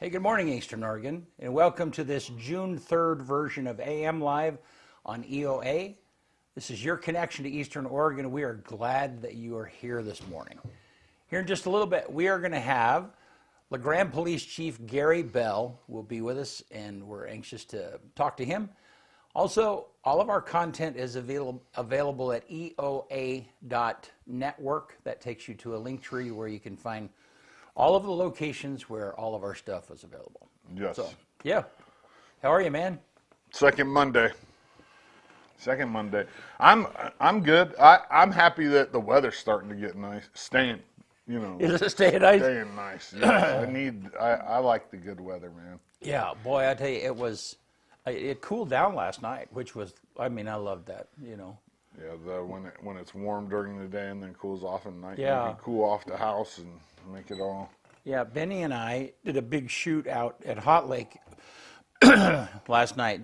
Hey, good morning, Eastern Oregon, and welcome to this June 3rd version of AM Live on EOA. This is your connection to Eastern Oregon. We are glad that you are here this morning. Here in just a little bit, we are going to have LeGrand Police Chief Gary Bell will be with us, and we're anxious to talk to him. Also, all of our content is available at EOA.network. That takes you to a link tree where you can find all of the locations where all of our stuff is available. Yes. So, yeah. How are you, man? Second Monday. I'm good. I'm happy that the weather's starting to get nice. Staying, Is it staying nice? Staying nice. Yes. I like the good weather, man. Yeah, boy, I tell you, it cooled down last night, which was, I loved that, Yeah, when it's warm during the day and then cools off at night. Yeah. You can cool off the house and make it all. Yeah, Benny and I did a big shoot out at Hot Lake last night.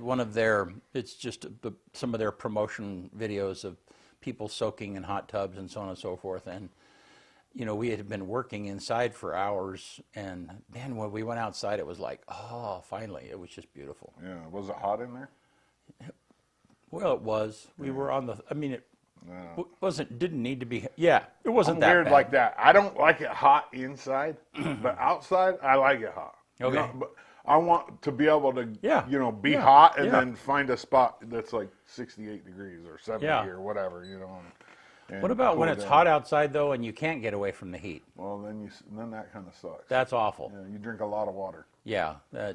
It's just some of their promotion videos of people soaking in hot tubs and so on and so forth. And, we had been working inside for hours. And, man, when we went outside, it was like, oh, finally. It was just beautiful. Yeah. Was it hot in there? Well, it was. We were on it didn't need to be, it wasn't I'm that weird bad. like that. I don't like it hot inside, but outside, I like it hot. Okay. But I want to be able to, be Yeah. hot and Yeah. then find a spot that's like 68 degrees or 70 or whatever, and What about when cool it's down. hot outside, though, and you can't get away from the heat? Well, then that kind of sucks. That's awful. Yeah, you drink a lot of water. Yeah, Yeah,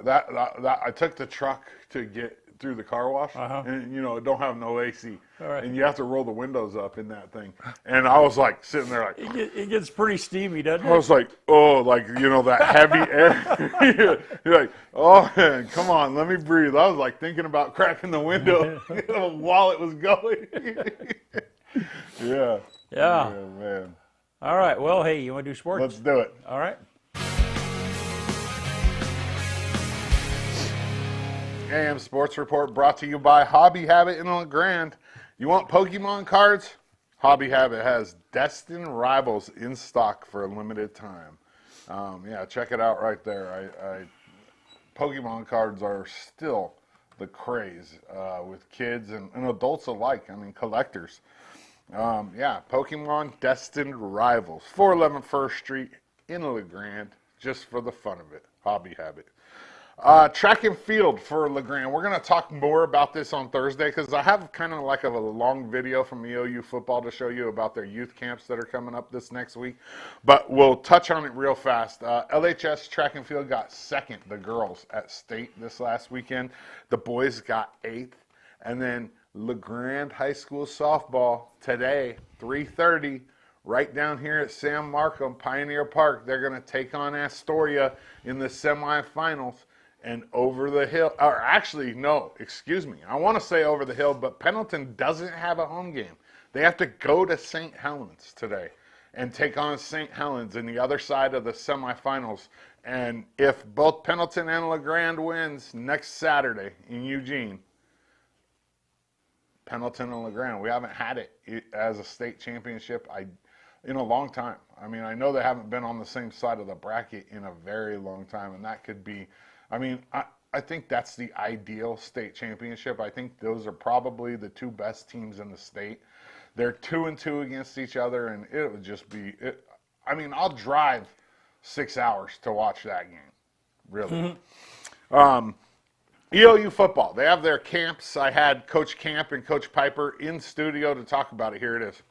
that I took the truck to get through the car wash, and it don't have no AC, All right. and you have to roll the windows up in that thing. And I was like sitting there like, it gets pretty steamy, doesn't I it? was like, that heavy air. You're like, oh man, come on, let me breathe. I was like thinking about cracking the window while it was going. Yeah. Yeah. Man. All right. Well, hey, you want to do sports? Let's do it. All right. AM Sports Report brought to you by Hobby Habit in LeGrand. You want Pokemon cards? Hobby Habit has Destined Rivals in stock for a limited time. Check it out right there. Pokemon cards are still the craze with kids and adults alike. Collectors. Pokemon Destined Rivals, 411 First Street in LeGrand, just for the fun of it. Hobby Habit. Track and field for LeGrand. We're going to talk more about this on Thursday because I have kind of like a long video from EOU football to show you about their youth camps that are coming up this next week. But we'll touch on it real fast. LHS track and field got second, the girls, at state this last weekend. The boys got 8th. And then LeGrand High School softball today, 3:30, right down here at San Marcom Pioneer Park. They're going to take on Astoria in the semifinals. And over the hill, or actually, no, excuse me. I want to say over the hill, but Pendleton doesn't have a home game. They have to go to St. Helens today and take on St. Helens in the other side of the semifinals. And if both Pendleton and LeGrand wins next Saturday in Eugene, Pendleton and LeGrand, we haven't had it as a state championship in a long time. I know they haven't been on the same side of the bracket in a very long time, and that could be, I think that's the ideal state championship. I think those are probably the two best teams in the state. They're 2-2 against each other, and it would just be, I'll drive 6 hours to watch that game, really. EOU football, they have their camps. I had Coach Camp and Coach Piper in studio to talk about it. Here it is.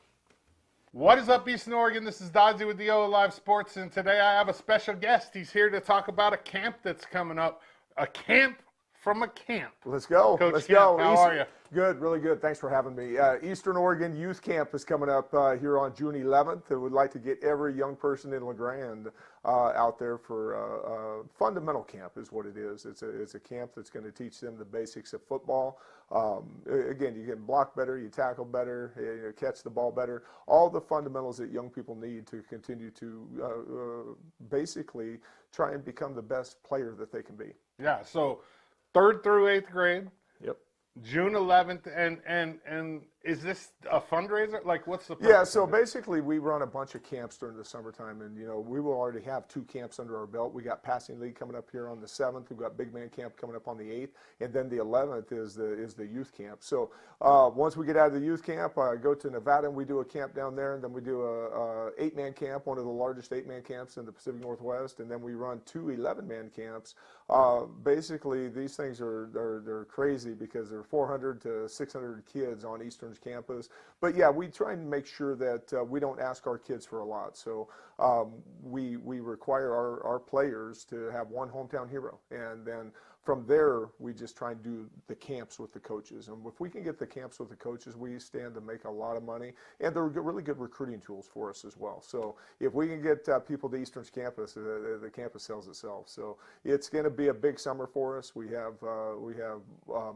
What is up, Eastern Oregon? This is Dodzy with EOA Live Sports, and today I have a special guest. He's here to talk about a camp that's coming up. A camp from a camp. Let's go. Coach Let's Camp, go. how are you? Good, really good. Thanks for having me. Eastern Oregon Youth Camp is coming up here on June 11th. I would like to get every young person in LeGrand out there for fundamental camp is what it is. It's a camp that's going to teach them the basics of football. Again, you can block better, you tackle better, you catch the ball better. All the fundamentals that young people need to continue to basically try and become the best player that they can be. Yeah, so 3rd through 8th grade. Yep. June 11th, and Is this a fundraiser? Like, what's the purpose Yeah, so of it? basically we run a bunch of camps during the summertime, and we will already have 2 camps under our belt. We got passing league coming up here on the 7th. We've got big man camp coming up on the 8th, and then the 11th is the youth camp. So once we get out of the youth camp, I go to Nevada and we do a camp down there, and then we do a 8-man camp, one of the largest 8-man camps in the Pacific Northwest, and then we run 2 11-man camps. Basically, these things they're crazy because there are 400 to 600 kids on Eastern's campus. But yeah, we try and make sure that we don't ask our kids for a lot. So we require our players to have one hometown hero, and then from there we just try and do the camps with the coaches. And if we can get the camps with the coaches, we stand to make a lot of money, and they're really good recruiting tools for us as well. So if we can get people to Eastern's campus, the campus sells itself. So it's going to be a big summer for us. We have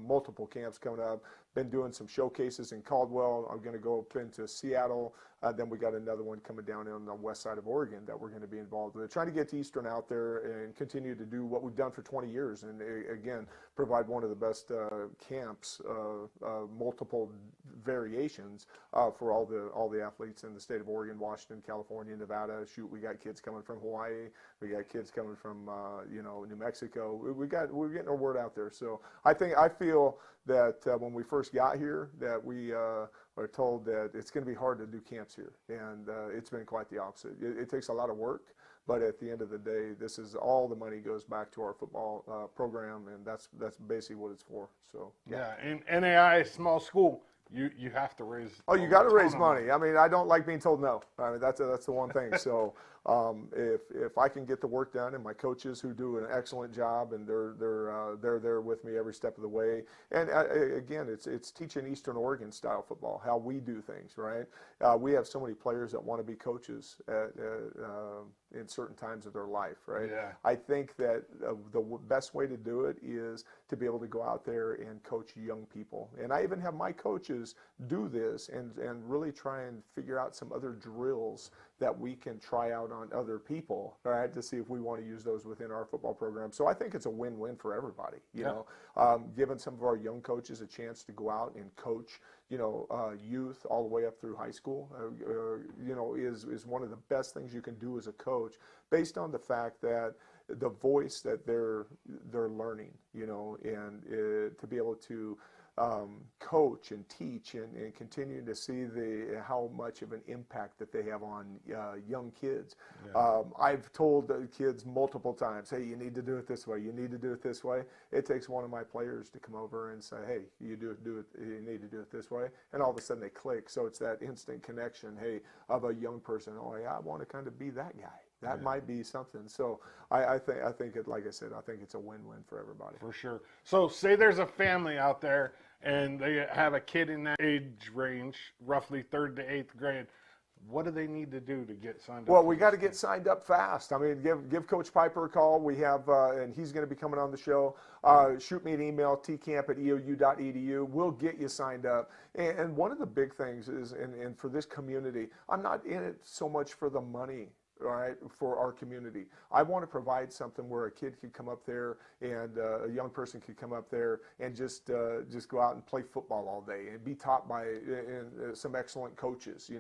multiple camps coming up. Been doing some showcases in Caldwell. I'm going to go up into Seattle. Then we got another one coming down on the west side of Oregon that we're going to be involved with. Trying to get to Eastern out there and continue to do what we've done for 20 years. And again, provide one of the best camps, multiple variations for all the athletes in the state of Oregon, Washington, California, Nevada. Shoot, we got kids coming from Hawaii. We got kids coming from New Mexico. We're getting our word out there. So I feel that when we first got here, that we are told that it's going to be hard to do camps here, and it's been quite the opposite. It takes a lot of work, but at the end of the day, this is all the money goes back to our football program, and that's basically what it's for. So yeah, in NAI small school, you have to raise. Oh, you got to raise money. I mean, I don't like being told no. I mean, that's the one thing. So if I can get the work done, and my coaches who do an excellent job, and they're there with me every step of the way. And again, it's teaching Eastern Oregon style football, how we do things, right? We have so many players that want to be coaches in certain times of their life, right? Yeah. I think that the best way to do it is to be able to go out there and coach young people. And I even have my coaches do this and really try and figure out some other drills that we can try out on other people, right, to see if we want to use those within our football program. So I think it's a win-win for everybody, you know, giving some of our young coaches a chance to go out and coach, youth all the way up through high school, is one of the best things you can do as a coach, based on the fact that the voice that they're learning, and to be able to coach and teach and continue to see how much of an impact that they have on young kids. Yeah. I've told the kids multiple times, hey, you need to do it this way. You need to do it this way. It takes one of my players to come over and say, hey, you need to do it this way. And all of a sudden they click. So it's that instant connection, hey, of a young person. Oh, yeah, I want to kind of be that guy. That might be something. So I think it, like I said, I think it's a win-win for everybody. For sure. So say there's a family out there and they have a kid in that age range, roughly 3rd to 8th grade. What do they need to do to get signed up? Well, we got to get signed up fast. I mean, give Coach Piper a call. We have, and he's going to be coming on the show. Shoot me an email, tcamp@eou.edu. We'll get you signed up. And one of the big things is, and for this community, I'm not in it so much for the money. All right, for our community, I want to provide something where a kid could come up there and a young person could come up there and just go out and play football all day and be taught by some excellent coaches.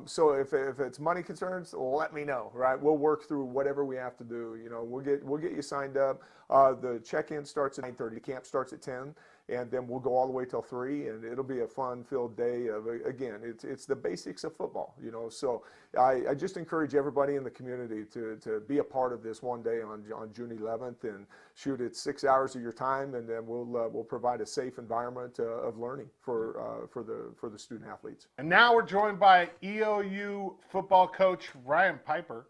So if it's money concerns, let me know. Right, we'll work through whatever we have to do. We'll get you signed up. The check-in starts at 9:30. The camp starts at 10. And then we'll go all the way till 3, and it'll be a fun-filled day. Again, it's the basics of football, So I just encourage everybody in the community to be a part of this one day on June 11th, and shoot, it's 6 hours of your time, and then we'll provide a safe environment of learning for the student athletes. And now we're joined by EOU football coach Ryan Piper.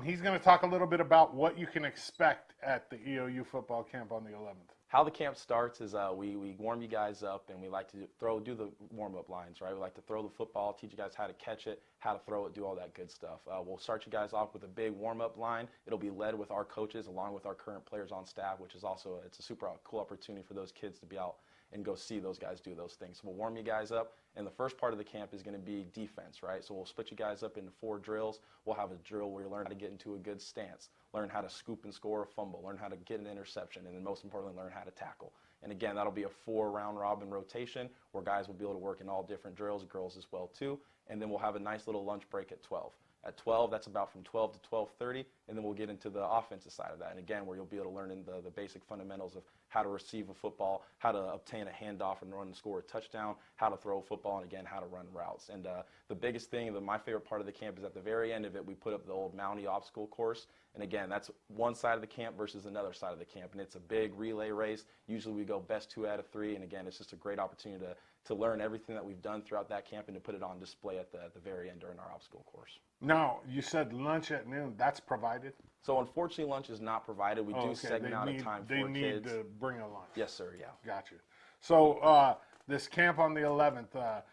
He's going to talk a little bit about what you can expect at the EOU football camp on the 11th. How the camp starts is we warm you guys up, and we like to do the warm-up lines, right? We like to throw the football, teach you guys how to catch it, how to throw it, do all that good stuff. We'll start you guys off with a big warm-up line. It'll be led with our coaches along with our current players on staff, which is also it's a super cool opportunity for those kids to be out and go see those guys do those things. So we'll warm you guys up, and the first part of the camp is going to be defense, right? So we'll split you guys up into 4 drills. We'll have a drill where you learn how to get into a good stance. learn how to scoop and score a fumble, learn how to get an interception, and then most importantly, learn how to tackle. And again, that'll be a 4 round robin rotation where guys will be able to work in all different drills, girls as well too. And then we'll have a nice little lunch break at 12. At 12, that's about from 12 to 12:30, and then we'll get into the offensive side of that. And again, where you'll be able to learn in the basic fundamentals of how to receive a football, how to obtain a handoff and run and score a touchdown, how to throw a football, and again, how to run routes. And the biggest thing, my favorite part of the camp is at the very end of it, we put up the old Mountie obstacle course. And again, that's one side of the camp versus another side of the camp. And it's a big relay race. Usually we go best 2 out of 3. And again, it's just a great opportunity to learn everything that we've done throughout that camp and to put it on display at the very end during our obstacle course. Now, you said lunch at noon. That's provided? So unfortunately, lunch is not provided. We do segment out a time for kids. They need to bring a lunch. Yes, sir, yeah. Gotcha. So this camp on the 11th,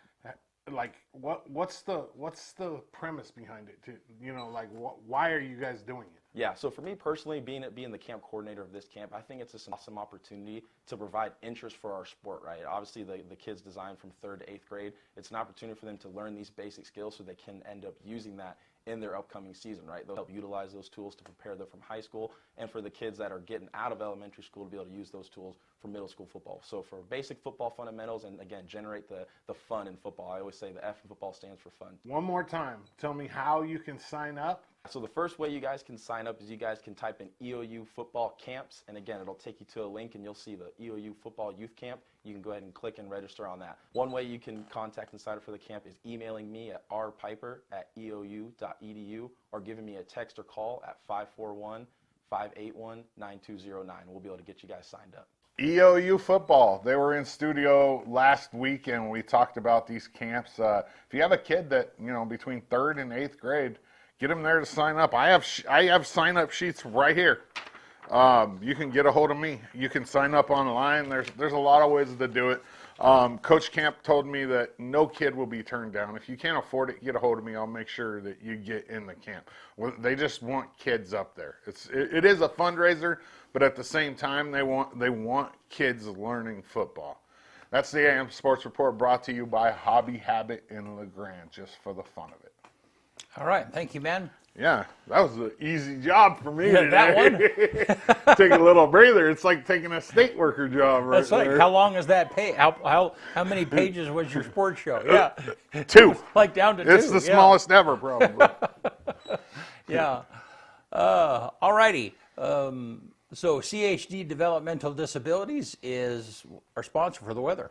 like what's the premise behind it? Why are you guys doing it? Yeah, so for me personally, being the camp coordinator of this camp, I think it's just an awesome opportunity to provide interest for our sport, right? Obviously, the kids designed from 3rd to 8th grade. It's an opportunity for them to learn these basic skills so they can end up using that in their upcoming season, right? They'll help utilize those tools to prepare them from high school, and for the kids that are getting out of elementary school to be able to use those tools for middle school football. So for basic football fundamentals, and again, generate the fun in football. I always say the F in football stands for fun. One more time, tell me how you can sign up. So the first way you guys can sign up is you guys can type in EOU football camps, and again, it'll take you to a link and you'll see the EOU football youth camp. You can go ahead and click and register on that. One way you can contact and sign up for the camp is emailing me at rpiper@eou.edu or giving me a text or call at 541-581-9209. We'll be able to get you guys signed up. EOU football. They were in studio last week and we talked about these camps. If you have a kid that, between 3rd and 8th grade, get them there to sign up. I have sign-up sheets right here. You can get a hold of me. You can sign up online. There's a lot of ways to do it. Coach Camp told me that no kid will be turned down. If you can't afford it, get a hold of me. I'll make sure that you get in the camp. Well, they just want kids up there. It is a fundraiser, but at the same time, they want kids learning football. That's the AM Sports Report brought to you by Hobby Habit in LeGrand, just for the fun of it. All right. Thank you, man. Yeah, that was an easy job for me today. That one? Take a little breather. It's like taking a state worker job right That's like, there. how long is that page? How many pages was your sports show? Yeah. 2. Like down to 2. It's the smallest ever, probably. Yeah. All righty. So CHD Developmental Disabilities is our sponsor for the weather.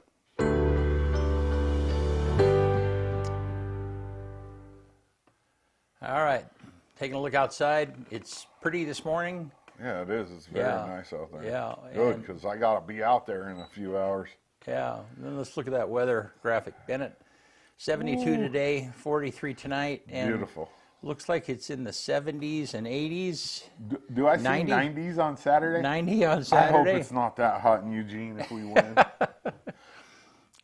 All right. Taking a look outside. It's pretty this morning. Yeah, it is. It's very nice out there. Yeah. Good, because I got to be out there in a few hours. Yeah. Then let's look at that weather graphic, Bennett. 72 today, 43 tonight. And beautiful. Looks like it's in the 70s and 80s. Do I see 90? 90s on Saturday? 90 on Saturday. I hope it's not that hot in Eugene if we win.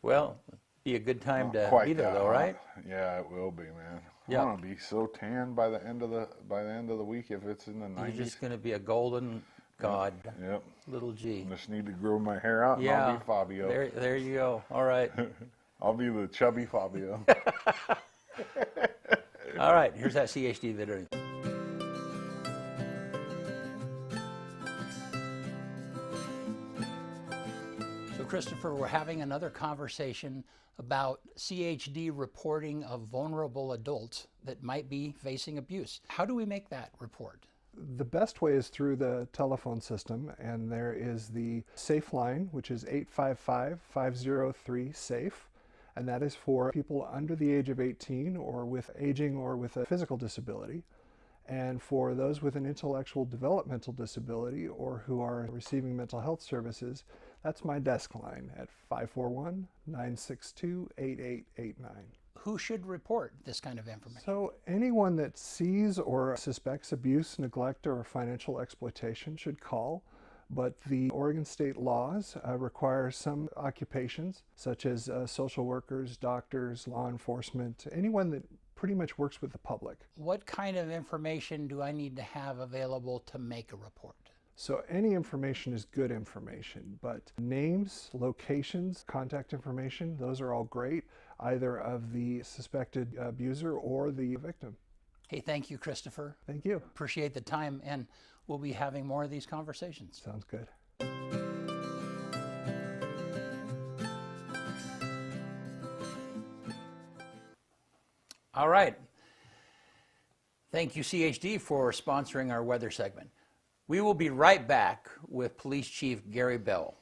Well, be a good time to Quite be there, that though, hot. right? Yeah, it will be, man. Yeah. I'm gonna be so tan by the end of the week if it's in the 90s. You're just going to be a golden god. Yep. Little G. Just need to grow my hair out and Yeah. I'll be Fabio. There you go. All right. I'll be the chubby Fabio. All right. Here's that CHD video. So, Christopher, we're having another conversation about CHD reporting of vulnerable adults that might be facing abuse. How do we make that report? The best way is through the telephone system, and there is the SAFE line, which is 855-503-SAFE, and that is for people under the age of 18 or with aging or with a physical disability. And for those with an intellectual developmental disability or who are receiving mental health services, that's my desk line at 541-962-8889. Who should report this kind of information? So anyone that sees or suspects abuse, neglect, or financial exploitation should call. But the Oregon state laws require some occupations, such as social workers, doctors, law enforcement, anyone that pretty much works with the public. What kind of information do I need to have available to make a report? So any information is good information, but names, locations, contact information, those are all great, either of the suspected abuser or the victim. Hey, thank you, Christopher. Thank you. Appreciate the time. And we'll be having more of these conversations. Sounds good. All right. Thank you, CHD, for sponsoring our weather segment. We will be right back with Police Chief Gary Bell.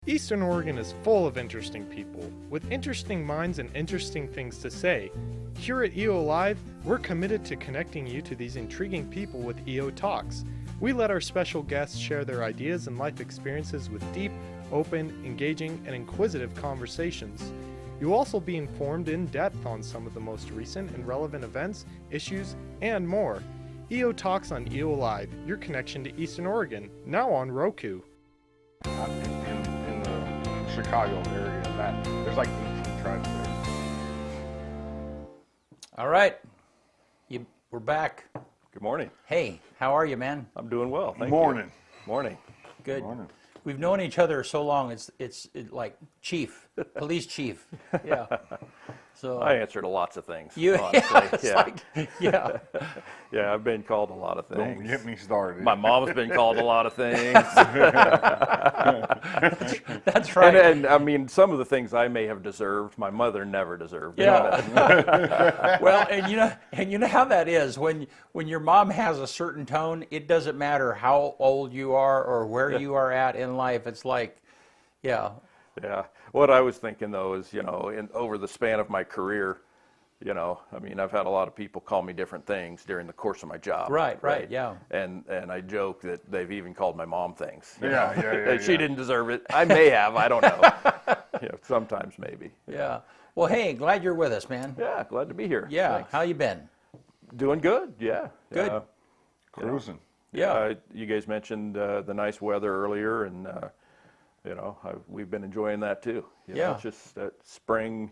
Eastern Oregon is full of interesting people, with interesting minds and interesting things to say. Here at EO Live, we're committed to connecting you to these intriguing people with EO Talks. We let our special guests share their ideas and life experiences with deep, open, engaging, and inquisitive conversations. You'll also be informed in depth on some of the most recent and relevant events, issues, and more. EO Talks on EO Live, your connection to Eastern Oregon, now on Roku. In the Chicago area, that there's like 18 tribes there. All right. We're back. Good morning. Hey, how are you, man? I'm doing well. Thank Morning. you. Morning. Good. Morning. We've known each other so long. It's like chief, police chief. Yeah. So I answer to lots of things. you, honestly. yeah, it's yeah. like, yeah, Yeah, I've been called a lot of Don't things. get me started. My mom's been called a lot of things. that's right. And I mean, some of the things I may have deserved, my mother never deserved. Yeah. Well, and you know how that is when your mom has a certain tone. It doesn't matter how old you are or where you are at in life. It's like, yeah. Yeah. What I was thinking though is, over the span of my career, I mean, I've had a lot of people call me different things during the course of my job. Right, yeah. And I joke that they've even called my mom things. Yeah. She didn't deserve it. I may have. I don't know. Sometimes maybe. Yeah. Well, hey, glad you're with us, man. Yeah, glad to be here. Yeah. Thanks. How you been? Doing good. Yeah. Good. Cruising. Yeah. You guys mentioned the nice weather earlier, and we've been enjoying that too. Yeah. It's just spring,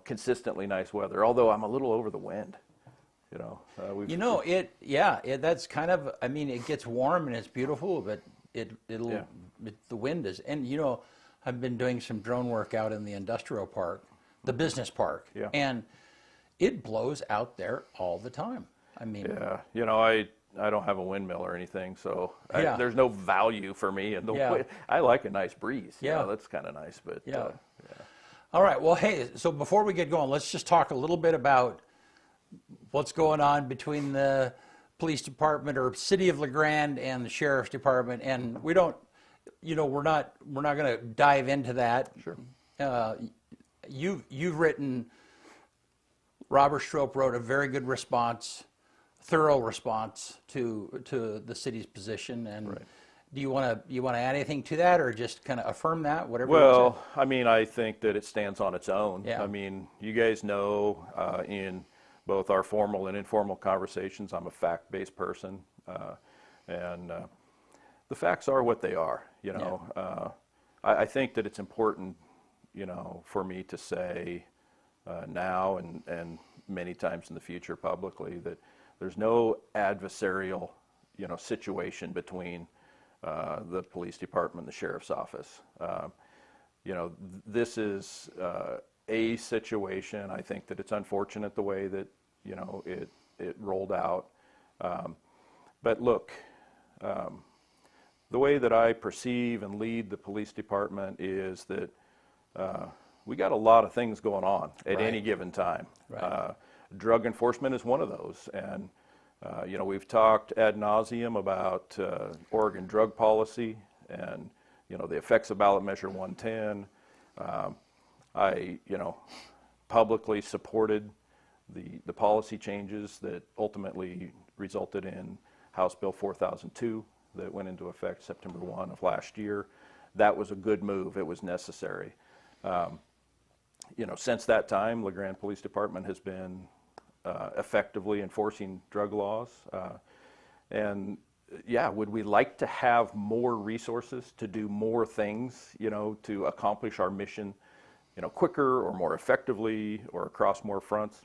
consistently nice weather. Although I'm a little over the wind. That's kind of. I mean, it gets warm and it's beautiful, but the wind is. And I've been doing some drone work out in the industrial park, the business park, and it blows out there all the time. I mean, I don't have a windmill or anything, so Yeah. there's no value for me in the wind. I like a nice breeze. Yeah. That's kind of nice, but All right. Well, hey, so before we get going, let's just talk a little bit about what's going on between the police department or city of LeGrand and the sheriff's department. And we don't, we're not going to dive into that. Sure. You've written. Robert Strope wrote a very good response, thorough response to the city's position. And Right. do you want to add anything to that, or just kind of affirm that, whatever? Well, I mean, I think that it stands on its own. Yeah. I mean, you guys know in both our formal and informal conversations, I'm a fact-based person, and the facts are what they are. I think that it's important, for me to say now and many times in the future publicly that there's no adversarial, situation between the police department and the sheriff's office. This is a situation. I think that it's unfortunate the way that it rolled out. But look, the way that I perceive and lead the police department is that we got a lot of things going on at any given time. Right. Drug enforcement is one of those, and we've talked ad nauseum about Oregon drug policy and the effects of ballot measure 110. I publicly supported the policy changes that ultimately resulted in House Bill 4002 that went into effect September 1 of last year. That was a good move. It was necessary. Since that time, LeGrand Police Department has been effectively enforcing drug laws. And yeah, would we like to have more resources to do more things, to accomplish our mission, quicker or more effectively or across more fronts?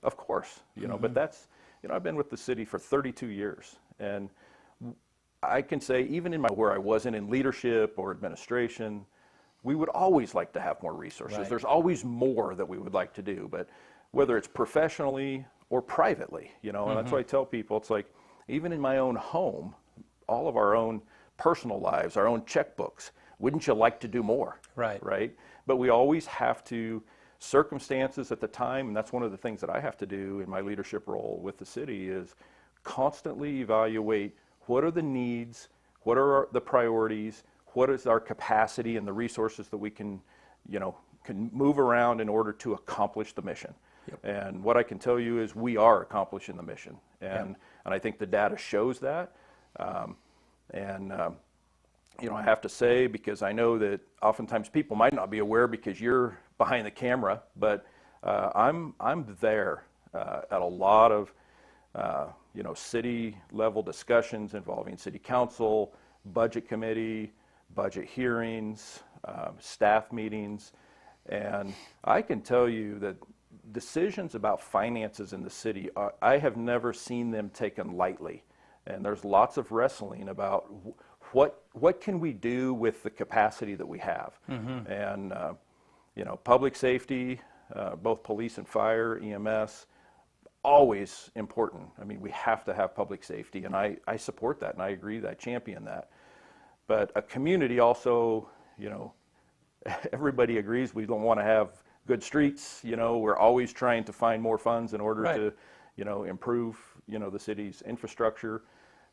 Of course, but that's, I've been with the city for 32 years, and I can say even in where I wasn't in leadership or administration, we would always like to have more resources. Right. There's always more that we would like to do, but whether it's professionally or privately, and that's why I tell people, it's like, even in my own home, all of our own personal lives, our own checkbooks, wouldn't you like to do more? Right. Right? But we always have to, circumstances at the time, and that's one of the things that I have to do in my leadership role with the city, is constantly evaluate what are the needs, what are the priorities, what is our capacity and the resources that we can move around in order to accomplish the mission. Yep. And what I can tell you is we are accomplishing the mission, and I think the data shows that. I have to say, because I know that oftentimes people might not be aware because you're behind the camera, but I'm there at a lot of city level discussions involving city council, budget committee, budget hearings, staff meetings, and I can tell you that decisions about finances in the city, I have never seen them taken lightly, and there's lots of wrestling about what can we do with the capacity that we have. And public safety, both police and fire, EMS, always important. I mean, we have to have public safety, and I support that, and I agree that I champion that. But a community also, everybody agrees we don't want to have good streets. We're always trying to find more funds in order to, improve, the city's infrastructure,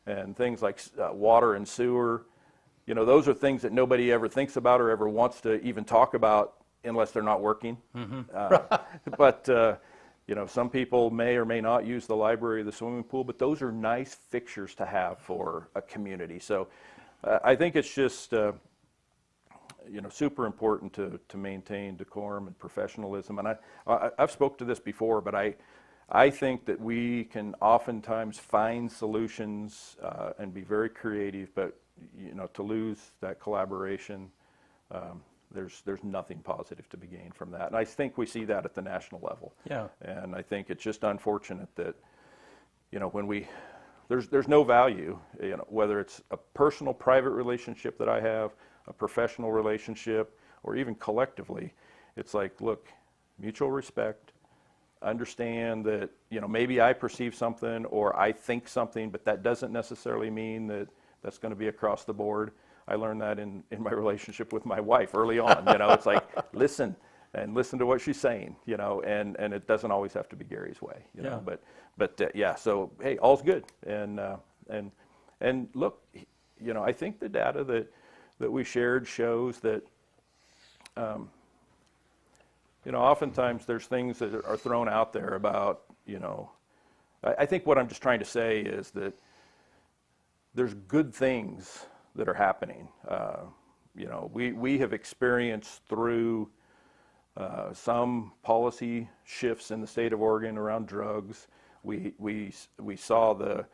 and things like water and sewer. Those are things that nobody ever thinks about or ever wants to even talk about unless they're not working. But some people may or may not use the library or the swimming pool, but those are nice fixtures to have for a community. So I think it's just super important to maintain decorum and professionalism. And I've spoke to this before, but I think that we can oftentimes find solutions and be very creative, but to lose that collaboration, there's nothing positive to be gained from that. And I think we see that at the national level. Yeah. And I think it's just unfortunate that when there's no value, whether it's a personal private relationship that I have, a professional relationship, or even collectively, it's like, look, mutual respect, understand that maybe I perceive something or I think something, but that doesn't necessarily mean that that's going to be across the board. I learned that in my relationship with my wife early on. It's like, listen to what she's saying, and it doesn't always have to be Gary's way, but so hey, all's good. And look, I think the data that we shared shows that oftentimes there's things that are thrown out there about, I think what I'm just trying to say is that there's good things that are happening. We have experienced through some policy shifts in the state of Oregon around drugs. We saw the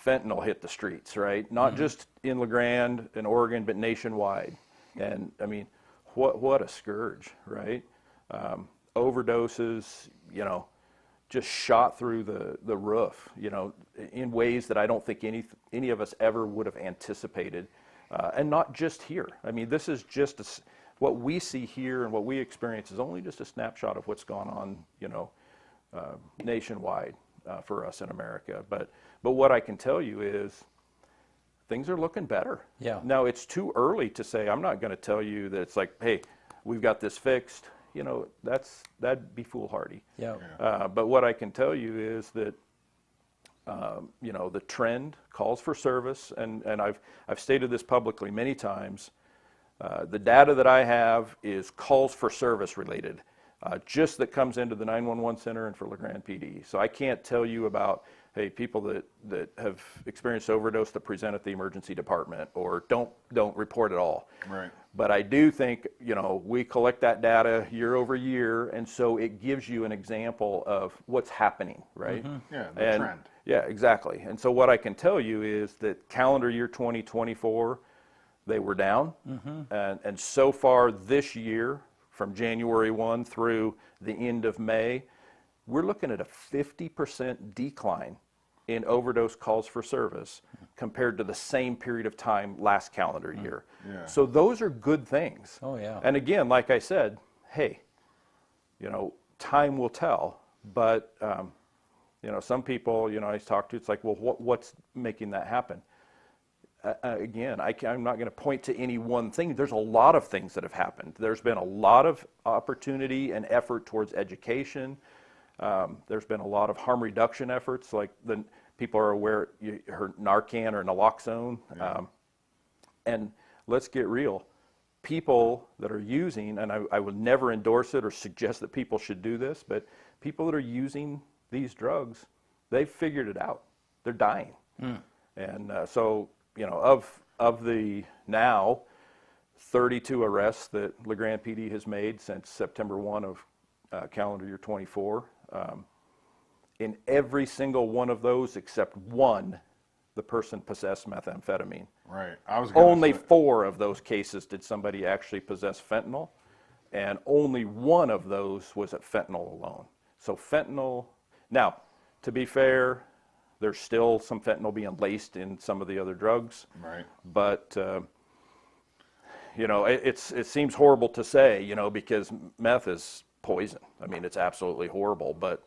fentanyl hit the streets, right? Not just in La Grande and Oregon, but nationwide. And I mean, what a scourge, right? Overdoses, just shot through the roof, in ways that I don't think any of us ever would have anticipated. And not just here. I mean, this is just what we see here and what we experience is only just a snapshot of what's gone on, nationwide for us in America. But what I can tell you is things are looking better. Yeah. Now, it's too early to say. I'm not going to tell you that it's like, hey, we've got this fixed. That'd be foolhardy. Yeah. But what I can tell you is that the trend calls for service, and I've stated this publicly many times. The data that I have is calls for service related, just that comes into the 911 center and for La Grande PD. So I can't tell you about, hey, people that have experienced overdose that present at the emergency department or don't report at all. Right. But I do think, we collect that data year over year, and so it gives you an example of what's happening, right? Yeah, the trend. Yeah, exactly. And so what I can tell you is that calendar year 2024, they were down. And so far this year, from January 1 through the end of May, we're looking at a 50% decline in overdose calls for service compared to the same period of time last calendar year. Yeah. So those are good things. Oh, yeah. And again, like I said, hey, time will tell. But, some people, I talk to, it's like, well, what's making that happen? Again, I'm not going to point to any one thing. There's a lot of things that have happened. There's been a lot of opportunity and effort towards education. There's been a lot of harm reduction efforts, like the people are aware you heard Narcan or naloxone. Yeah. And let's get real. People that are using, and I would never endorse it or suggest that people should do this, but people that are using these drugs, they've figured it out. They're dying. And so, of the now 32 arrests that LeGrand PD has made since September 1 of calendar year 24, in every single one of those except one, the person possessed methamphetamine. Right. I was gonna Only say- 4 of those cases did somebody actually possess fentanyl, and only one of those was at fentanyl alone. So fentanyl, now, to be fair, there's still some fentanyl being laced in some of the other drugs. Right. But, it seems horrible to say, because meth is poison. I mean, it's absolutely horrible, but,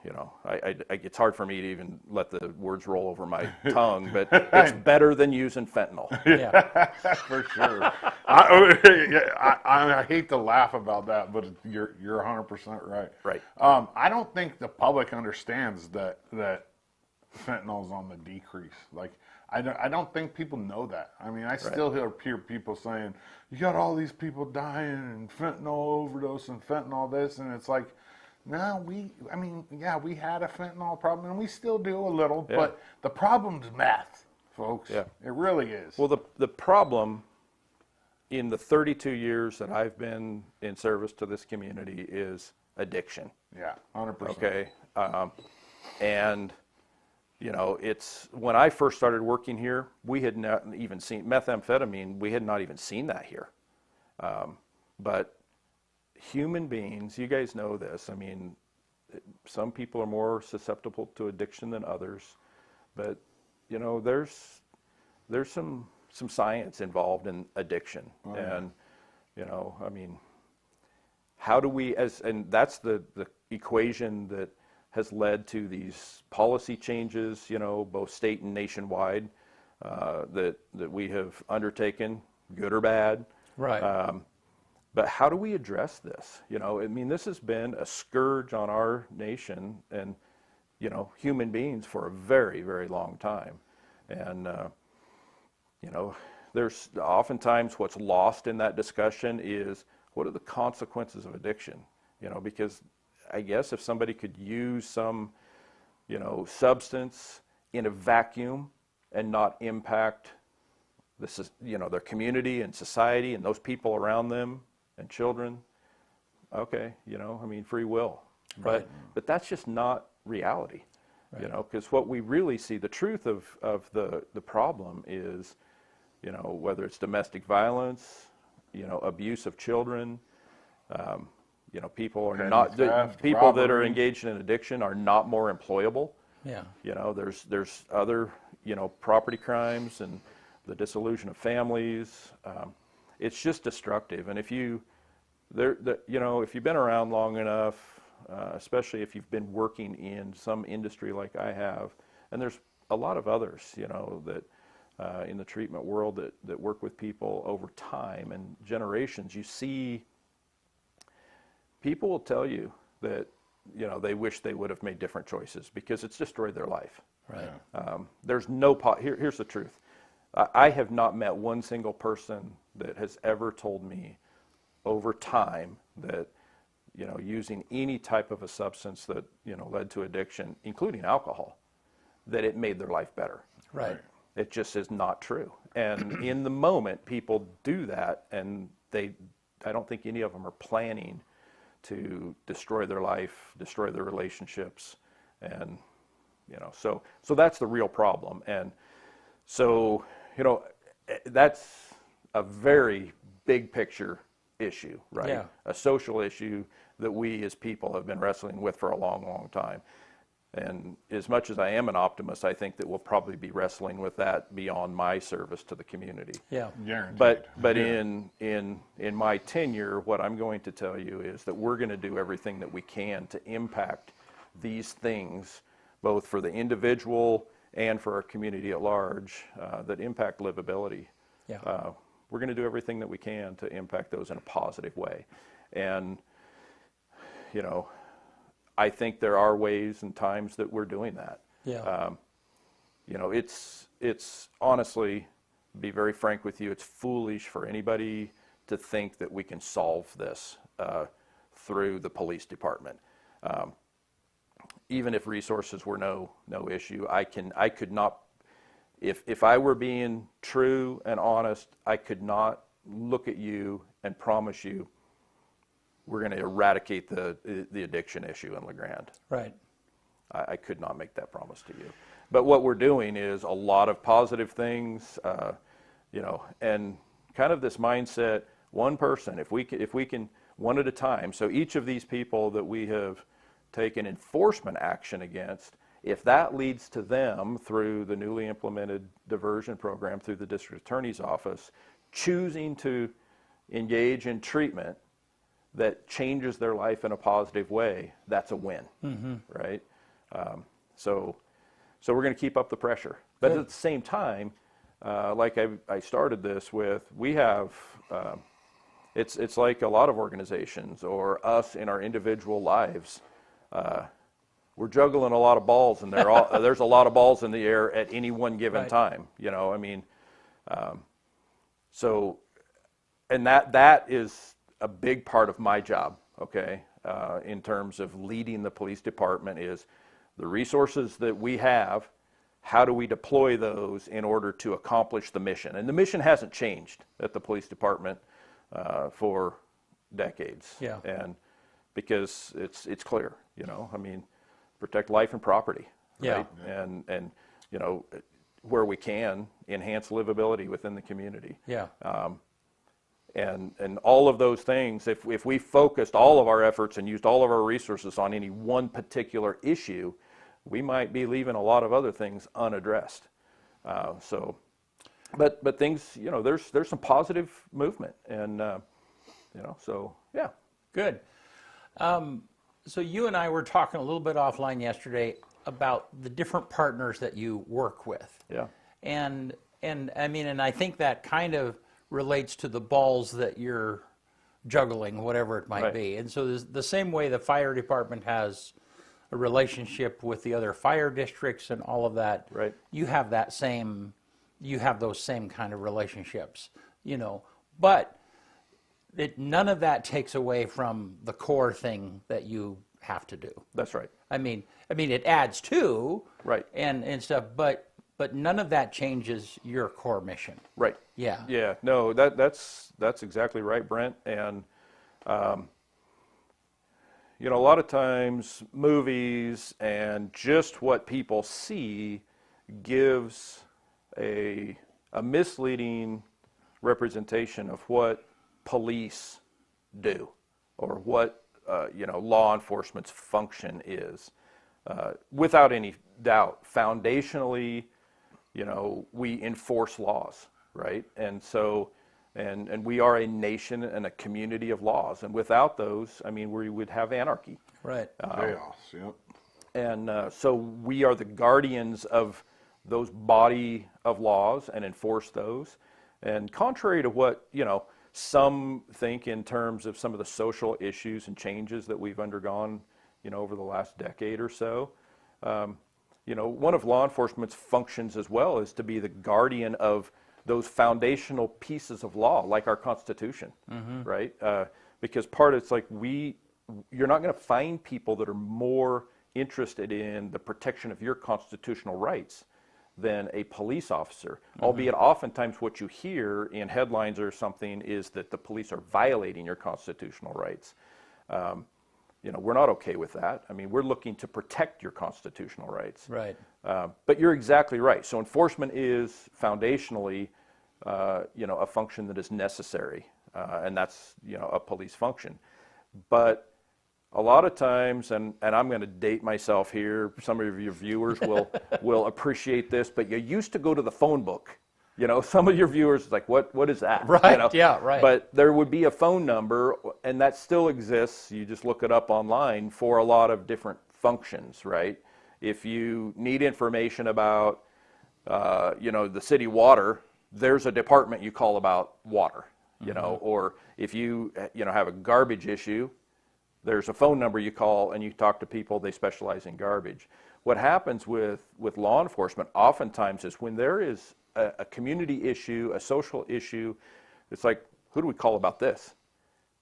it's hard for me to even let the words roll over my tongue, but it's better than using fentanyl. Yeah. For sure. I hate to laugh about that, but you're 100% right. Right. I don't think the public understands that fentanyl's on the decrease. Like, I don't think people know that. I mean, I still hear people saying, you got all these people dying and fentanyl overdose and fentanyl this, and it's like, no, we had a fentanyl problem, and we still do a little, but the problem's meth, folks. Yeah. It really is. Well, the problem in the 32 years that I've been in service to this community is addiction. Yeah, 100%. Okay. And, it's when I first started working here, we had not even seen methamphetamine. We had not even seen that here. But human beings, you guys know this. I mean, some people are more susceptible to addiction than others, but there's some science involved in addiction. Oh, yeah. And I mean, how do we and that's the equation that has led to these policy changes, both state and nationwide, that we have undertaken, good or bad. Right. But how do we address this? I mean, this has been a scourge on our nation and, human beings for a very, very long time. And, there's oftentimes what's lost in that discussion is what are the consequences of addiction? Because I guess if somebody could use some, substance in a vacuum and not impact their community and society and those people around them, and children, okay, free will. Right. But that's just not reality, because what we really see, the truth of the problem is, whether it's domestic violence, abuse of children, people are not, theft, people that are robbery. engaged in addiction are not more employable. Yeah. There's other, property crimes and the dissolution of families. It's just destructive. And if you've been around long enough, especially if you've been working in some industry like I have, and there's a lot of others, that in the treatment world that work with people over time and generations, you see people will tell you that, they wish they would have made different choices because it's destroyed their life. Right. There's no, here's the truth. I have not met one single person that has ever told me over time that using any type of a substance that, led to addiction, including alcohol, that it made their life better. Right. It just is not true. And in the moment, people do that, and I don't think any of them are planning to destroy their life, destroy their relationships, and, so that's the real problem. And so, that's a very big picture issue, right? Yeah. A social issue that we as people have been wrestling with for a long, long time. And as much as I am an optimist, I think that we'll probably be wrestling with that beyond my service to the community. Yeah. Guaranteed. But Yeah. in my tenure, what I'm going to tell you is that we're going to do everything that we can to impact these things, both for the individual and for our community at large, that impact livability. Yeah. We're going to do everything that we can to impact those in a positive way. And, I think there are ways and times that we're doing that. Yeah. It's honestly, be very frank with you, it's foolish for anybody to think that we can solve this through the police department. Even if resources were no issue, I could not, if I were being true and honest, I could not look at you and promise you we're going to eradicate the addiction issue in LeGrand. Right. I could not make that promise to you. But what we're doing is a lot of positive things, and kind of this mindset, one person, if we can one at a time. So each of these people that we have taken enforcement action against, if that leads to them through the newly implemented diversion program through the district attorney's office, choosing to engage in treatment that changes their life in a positive way, that's a win, right? So we're going to keep up the pressure. But at the same time, like I started this with, we have, it's like a lot of organizations or us in our individual lives, we're juggling a lot of balls, and there's a lot of balls in the air at any one given time, so, and that is a big part of my job, okay, in terms of leading the police department, is the resources that we have, how do we deploy those in order to accomplish the mission? And the mission hasn't changed at the police department for decades. Yeah. And because it's clear, protect life and property, right? Yeah. And where we can, enhance livability within the community. Yeah. And all of those things, if we focused all of our efforts and used all of our resources on any one particular issue, we might be leaving a lot of other things unaddressed. But things, there's some positive movement, and so yeah. Good. So you and I were talking a little bit offline yesterday about the different partners that you work with. Yeah. And I think that kind of relates to the balls that you're juggling, whatever it might be. And so the same way the fire department has a relationship with the other fire districts and all of that, right. You have those same kind of relationships, but none of that takes away from the core thing that you have to do. That's right. I mean it adds to, right, and stuff, but none of that changes your core mission. Right. Yeah. Yeah. No, that's exactly right, Brent. And a lot of times movies and just what people see gives a misleading representation of what police do or what law enforcement's function is. Without any doubt, foundationally, we enforce laws, right? And so, and we are a nation and a community of laws. And without those, we would have anarchy. Right. Chaos, yep. And so we are the guardians of those body of laws and enforce those. And contrary to what, some think in terms of some of the social issues and changes that we've undergone, over the last decade or so, one of law enforcement's functions as well is to be the guardian of those foundational pieces of law, like our Constitution, right? Because it's like we you're not going to find people that are more interested in the protection of your constitutional rights than a police officer, albeit oftentimes what you hear in headlines or something is that the police are violating your constitutional rights. We're not okay with that. I mean, we're looking to protect your constitutional rights. Right. But you're exactly right. So enforcement is foundationally, a function that is necessary, and that's, a police function. But a lot of times, and I'm going to date myself here, some of your viewers will appreciate this, but you used to go to the phone book. Some of your viewers like, what is that? Right, yeah, right. But there would be a phone number, and that still exists. You just look it up online for a lot of different functions, right? If you need information about, the city water, there's a department you call about water, or if you, have a garbage issue, there's a phone number you call and you talk to people, they specialize in garbage. What happens with law enforcement oftentimes is when there is a community issue, a social issue, it's like, who do we call about this?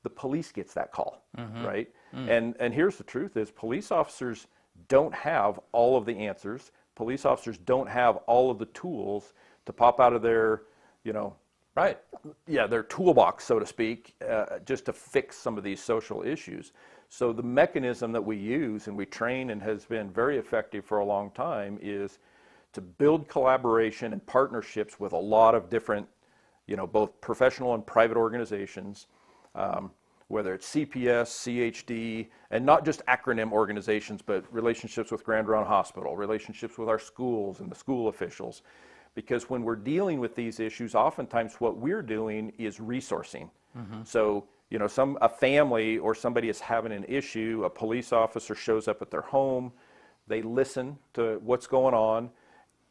The police gets that call, right? And here's the truth is police officers don't have all of the answers. Police officers don't have all of the tools to pop out of their, Right. Yeah, their toolbox, so to speak, just to fix some of these social issues. So the mechanism that we use and we train and has been very effective for a long time is to build collaboration and partnerships with a lot of different, both professional and private organizations, whether it's CPS, CHD, and not just acronym organizations, but relationships with Grand Ronde Hospital, relationships with our schools and the school officials. Because when we're dealing with these issues, oftentimes what we're doing is resourcing. So, a family or somebody is having an issue, a police officer shows up at their home, they listen to what's going on,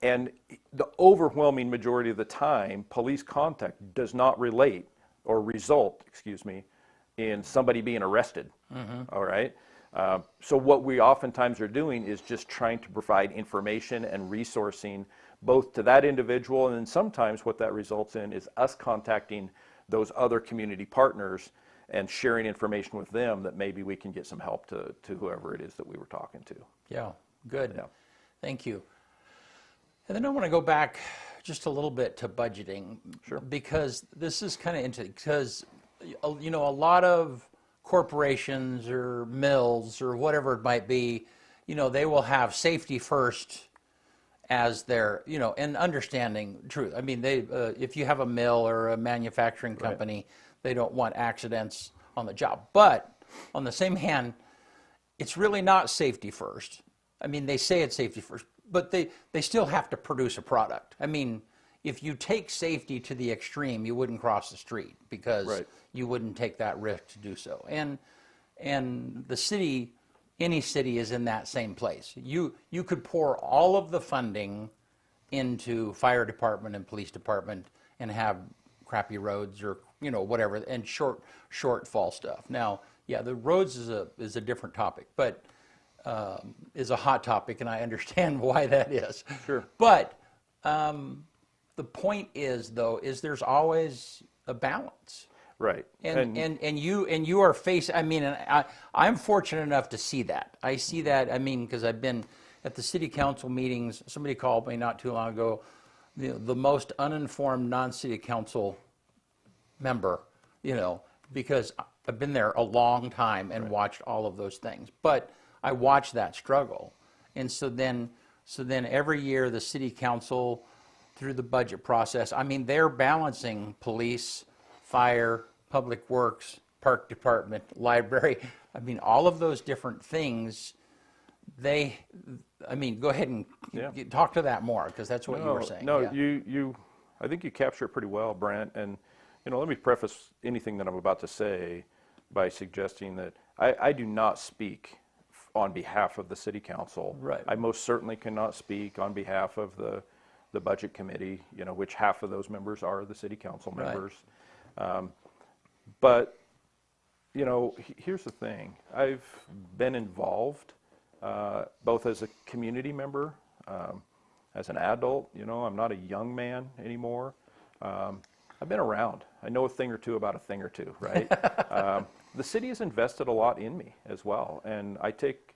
and the overwhelming majority of the time, police contact does not result, in somebody being arrested, all right? So what we oftentimes are doing is just trying to provide information and resourcing both to that individual, and then sometimes what that results in is us contacting those other community partners and sharing information with them that maybe we can get some help to whoever it is that we were talking to. Yeah, good. Yeah. Thank you. And then I want to go back just a little bit to budgeting. Sure. Because this is kind of interesting, because, a lot of corporations or mills or whatever it might be, they will have safety first as their, and understanding truth. I mean, if you have a mill or a manufacturing company, they don't want accidents on the job. But on the same hand, it's really not safety first. I mean, they say it's safety first, but they still have to produce a product. I mean, if you take safety to the extreme, you wouldn't cross the street because you wouldn't take that risk to do so. And the city, any city is in that same place. You could pour all of the funding into fire department and police department and have crappy roads or whatever, and shortfall stuff. Now, yeah, the roads is a different topic, but is a hot topic, and I understand why that is. Sure. But the point is, though, is there's always a balance. Right. And you are facing, I mean, and I'm fortunate enough to see that. I see that, I mean, because I've been at the city council meetings. Somebody called me not too long ago, the most uninformed non-city council member, because I've been there a long time and watched all of those things. But I watched that struggle. And so then every year the city council, through the budget process, I mean, they're balancing police, fire, public works, park department, library. I mean, all of those different things, go ahead and talk to that more, because that's what you were saying. No, I think you capture it pretty well, Brent. And, let me preface anything that I'm about to say by suggesting that I do not speak on behalf of the city council. Right. I most certainly cannot speak on behalf of the budget committee, which half of those members are the city council members. But, here's the thing. I've been involved both as a community member, as an adult. I'm not a young man anymore. I've been around. I know a thing or two about a thing or two, right? the city has invested a lot in me as well, and I take,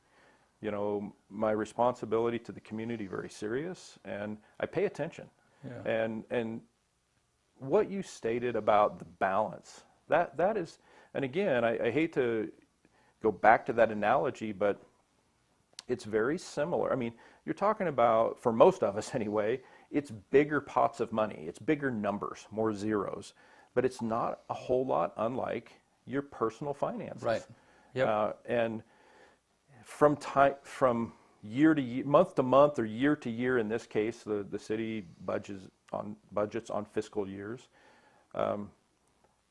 my responsibility to the community very serious, and I pay attention. Yeah. And what you stated about the balance, that is, and again, I hate to go back to that analogy, but it's very similar. I mean, you're talking about, for most of us anyway, it's bigger pots of money, it's bigger numbers, more zeros, but it's not a whole lot unlike your personal finances. Right. Yep. And from year to year, month to month, or year to year, in this case, the city budgets on fiscal years.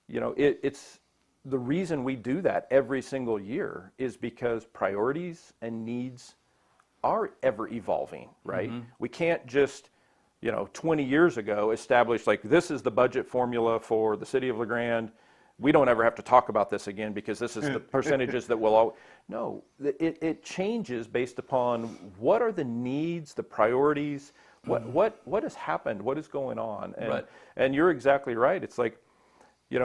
It's the reason we do that every single year is because priorities and needs are ever evolving, right? Mm-hmm. We can't just, 20 years ago establish like this is the budget formula for the city of LeGrand. We don't ever have to talk about this again because this is the percentages that will all. No, it changes based upon what are the needs, the priorities, what has happened, what is going on, and right. And you're exactly right. It's like, it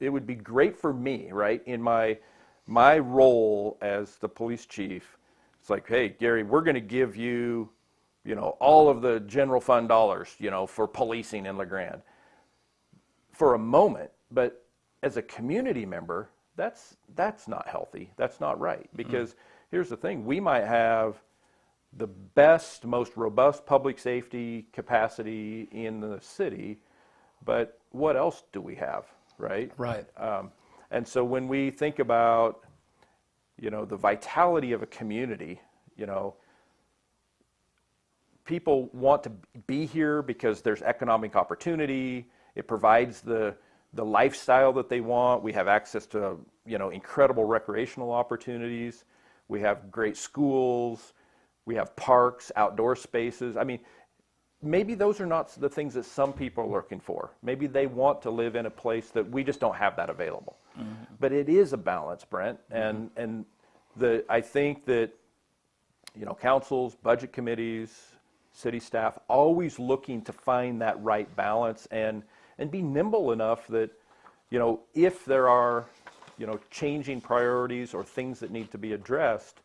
would be great for me, right, in my role as the police chief. It's like, hey, Gary, we're going to give you, all of the general fund dollars, for policing in LeGrand for a moment. But as a community member, that's not healthy. That's not right. Because here's the thing. We might have the best, most robust public safety capacity in the city, but what else do we have, right? Right. And so when we think about, the vitality of a community, people want to be here because there's economic opportunity. It provides the lifestyle that they want. We have access to, incredible recreational opportunities. We have great schools. We have parks, outdoor spaces. I mean, maybe those are not the things that some people are looking for. Maybe they want to live in a place that we just don't have that available. Mm-hmm. But it is a balance, Brent. Mm-hmm. And I think that, councils, budget committees, city staff, always looking to find that right balance and be nimble enough that, if there are, changing priorities or things that need to be addressed,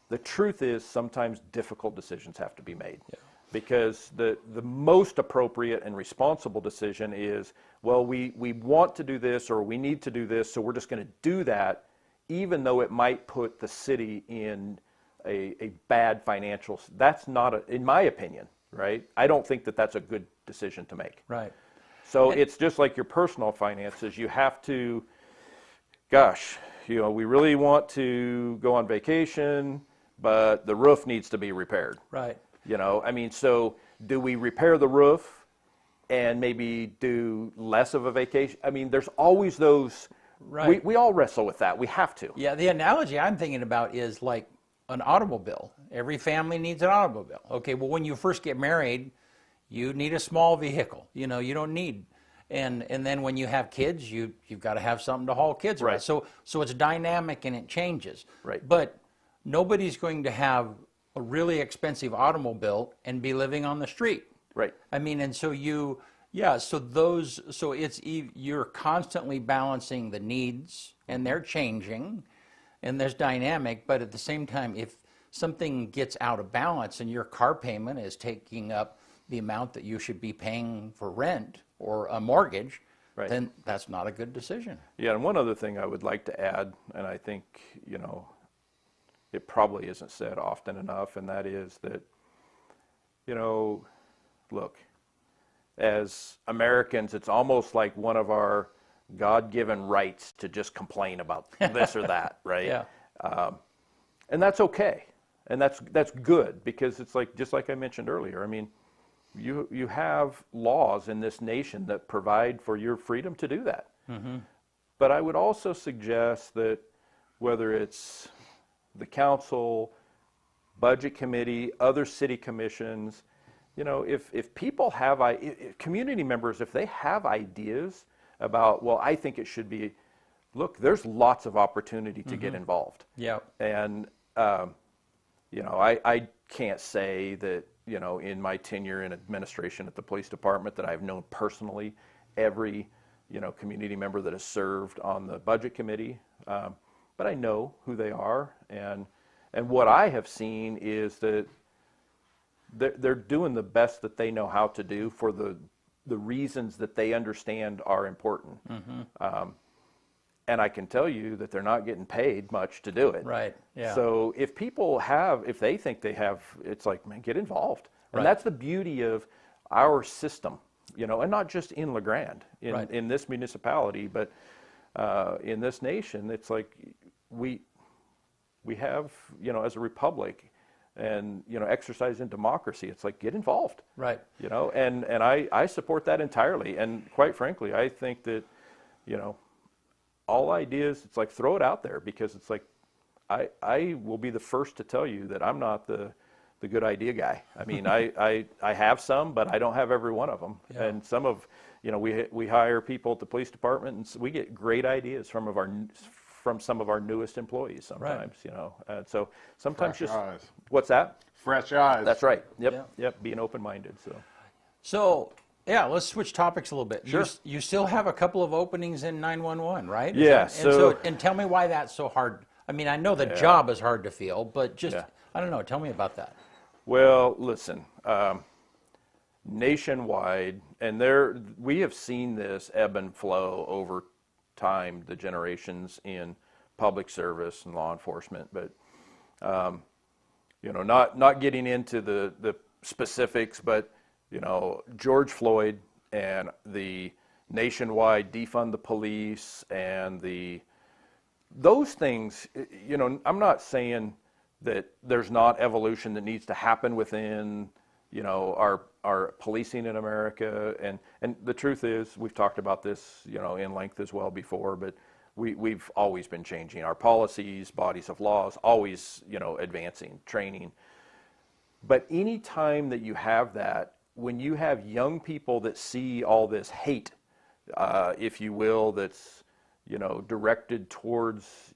the truth is sometimes difficult decisions have to be made. Yeah. Because the most appropriate and responsible decision is, well, we want to do this or we need to do this, so we're just going to do that, even though it might put the city in a bad financial. That's not, in my opinion, right? I don't think that that's a good decision to make. Right. So it's just like your personal finances. You have to, gosh, we really want to go on vacation, but the roof needs to be repaired. Right. So do we repair the roof and maybe do less of a vacation? I mean, there's always those, right. We all wrestle with that. We have to. Yeah, the analogy I'm thinking about is like an automobile. Every family needs an automobile. Okay, well, when you first get married, you need a small vehicle. You don't need, and then when you have kids, you've got to have something to haul kids around. Right. So it's dynamic and it changes. Right. But nobody's going to have a really expensive automobile and be living on the street. Right. I mean, and so you're constantly balancing the needs, and they're changing, and there's dynamic, but at the same time, if something gets out of balance and your car payment is taking up the amount that you should be paying for rent or a mortgage, right. Then that's not a good decision. Yeah, and one other thing I would like to add, and I think, it probably isn't said often enough, and that is that, look, as Americans, it's almost like one of our God-given rights to just complain about this or that, right? Yeah. And that's okay, and that's good, because it's like, just like I mentioned earlier, I mean, you have laws in this nation that provide for your freedom to do that. Mm-hmm. But I would also suggest that whether it's the council, budget committee, other city commissions, if people have, if community members, if they have ideas about, well, I think it should be, look, there's lots of opportunity to get involved. Yeah. And, I can't say that, in my tenure in administration at the police department that I've known personally every community member that has served on the budget committee, but I know who they are, and what I have seen is that they're doing the best that they know how to do for the reasons that they understand are important. And I can tell you that they're not getting paid much to do it. Right. Yeah. So if they think they have, it's like, man, get involved. And that's the beauty of our system, and not just in LeGrand, in this municipality, but in this nation. It's like we have, as a republic, and exercise in democracy. It's like, get involved. Right. And I support that entirely. And quite frankly, I think that all ideas, it's like, throw it out there, because it's like, I will be the first to tell you that I'm not the good idea guy. I mean, I have some, but I don't have every one of them. Yeah. And some of, we hire people at the police department, and we get great ideas from some of our newest employees sometimes, and so sometimes Fresh eyes. What's that? Fresh eyes. That's right. Yep. Being open-minded. So yeah, let's switch topics a little bit. Sure. You still have a couple of openings in 911, right? Yeah. And tell me why that's so hard. I mean, I know the job is hard to fill, but just, I don't know, tell me about that. Well, listen, nationwide, and we have seen this ebb and flow over time, the generations in public service and law enforcement, but not getting into the specifics, but George Floyd and the nationwide defund the police and those things, I'm not saying that there's not evolution that needs to happen within our policing in America, and the truth is, we've talked about this in length as well before, but we've always been changing our policies, bodies of laws, always advancing, training. But any time that you have that, when you have young people that see all this hate, if you will, that's directed towards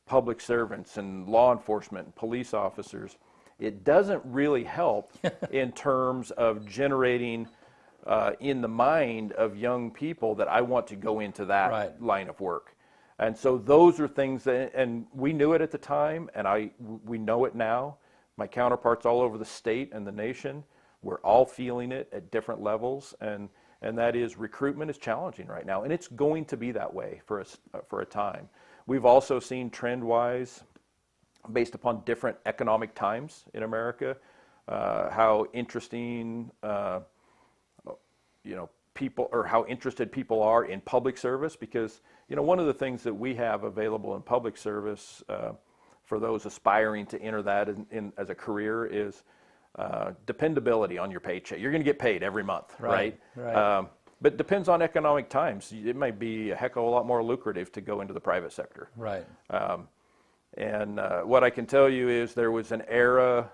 public servants and law enforcement and police officers, it doesn't really help in terms of generating in the mind of young people that I want to go into that line of work. And so those are things that, and we knew it at the time, and we know it now. My counterparts all over the state and the nation, we're all feeling it at different levels, and that is, recruitment is challenging right now, and it's going to be that way for a time. We've also seen trend-wise, based upon different economic times in America, how interesting people, or how interested people are in public service, because one of the things that we have available in public service for those aspiring to enter that as a career is dependability on your paycheck. You're going to get paid every month, right? But it depends on economic times. It might be a heck of a lot more lucrative to go into the private sector. Right. And what I can tell you is there was an era,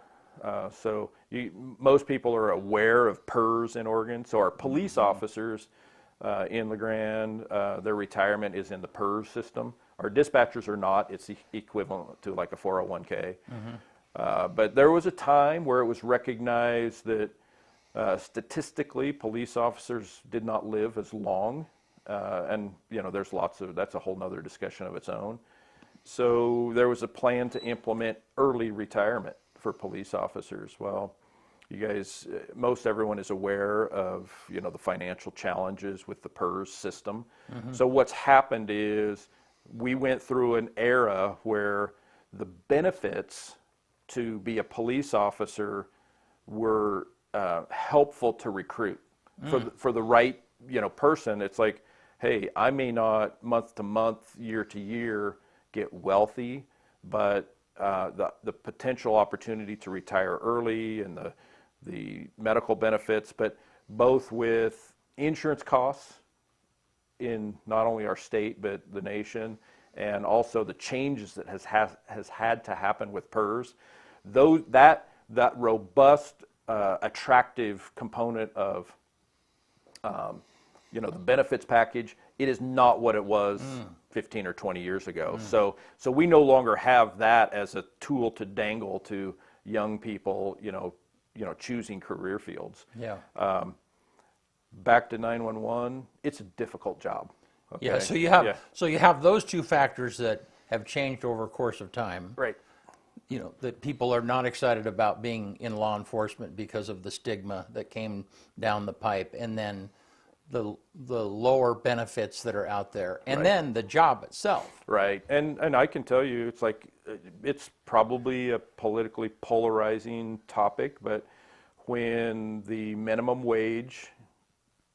most people are aware of PERS in Oregon. So our police officers in LeGrand, their retirement is in the PERS system. Our dispatchers are not. It's equivalent to like a 401k. But there was a time where it was recognized that statistically police officers did not live as long. And there's that's a whole nother discussion of its own. So there was a plan to implement early retirement for police officers. Well, you guys, most everyone is aware of, the financial challenges with the PERS system. So what's happened is we went through an era where the benefits to be a police officer were helpful to recruit for the right, person. It's like, hey, I may not month to month, year to year get wealthy, but the potential opportunity to retire early and the medical benefits, but both with insurance costs in not only our state but the nation, and also the changes that has had to happen with PERS, that robust, attractive component of the benefits package, it is not what it was 15 or 20 years ago. So we no longer have that as a tool to dangle to young people, choosing career fields. Yeah. back to 911, it's a difficult job. Okay? Yeah, so you have those two factors that have changed over a course of time. Right. You know, that people are not excited about being in law enforcement because of the stigma that came down the pipe, and then the lower benefits that are out there, and then the job itself. Right, and I can tell you, it's like, it's probably a politically polarizing topic, but when the minimum wage